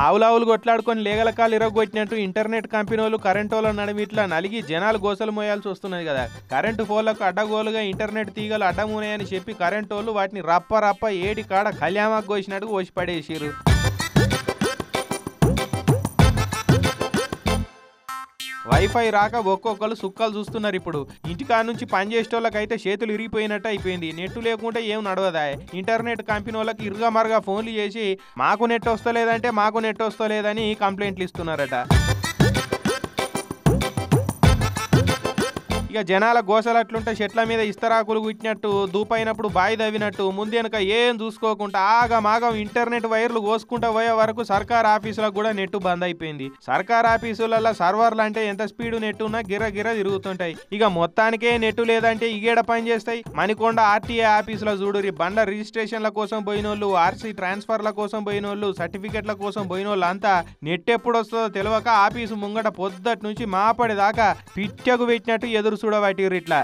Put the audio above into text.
ఆవులావులు కొట్లాడుకొని లేగలకాలు ఇరగొట్టినట్టు internet కంపెనీలు కరెంటోళ్ళ నడిమిట్లా నలిగి జనాలు గోసలు మోయాల్సి వస్తున్నది కదా. కరెంటు ఫోన్లకు అడ్డగోలుగా ఇంటర్నెట్ తీగలు అడ్డమూనాయని చెప్పి కరెంటోళ్ళు వాటిని రప్ప రప్ప ఏటి కాడ కళ్యామాకు కోసినట్టు కోసి పడేసిరు. వైఫై రాక ఒక్కొక్కరు సుక్కలు చూస్తున్నారు. ఇప్పుడు ఇంటికాడ నుంచి పనిచేసేటోళ్ళకైతే చేతులు ఇరిగిపోయినట్టు అయిపోయింది. నెట్ లేకుంటే ఏం నడవదా. ఇంటర్నెట్ కంపెనీ వాళ్ళకి ఇరుగా మరుగా ఫోన్లు చేసి మాకు నెట్ వస్తలేదంటే మాకు నెట్ వస్తలేదని కంప్లైంట్లు ఇస్తున్నారట. ఇక జనాల గోసలట్లుంటే చెట్ల మీద ఇస్తరాకులు గుట్టినట్టు దూపైనప్పుడు బాయి దవ్వినట్టు ముందెనక ఏం చూసుకోకుండా ఆగమాగం ఇంటర్నెట్ వైర్లు కోసుకుంటూ పోయే వరకు సర్కార్ ఆఫీసులకు కూడా నెట్ బంద్ అయిపోయింది. సర్కార్ ఆఫీసులలో సర్వర్లు అంటే ఎంత స్పీడ్ నెట్ ఉన్నా గిర తిరుగుతుంటాయి. ఇక మొత్తానికే నెట్ లేదంటే ఇగేడ పని చేస్తాయి. మణికొండ ఆర్టీఏ ఆఫీసులో చూడురి బండ్ల రిజిస్ట్రేషన్ల కోసం పోయినోళ్ళు, ఆర్సీ ట్రాన్స్ఫర్ల కోసం పోయినోళ్ళు, సర్టిఫికెట్ల కోసం పోయినోళ్ళు అంతా నెట్ ఎప్పుడు వస్తుందో తెలియక ఆఫీసు ముంగట పొద్దటి నుంచి మాపడి దాకా పిట్టకు పెట్టినట్టు ఎదురు చూడబట్టిరు. ఇట్లా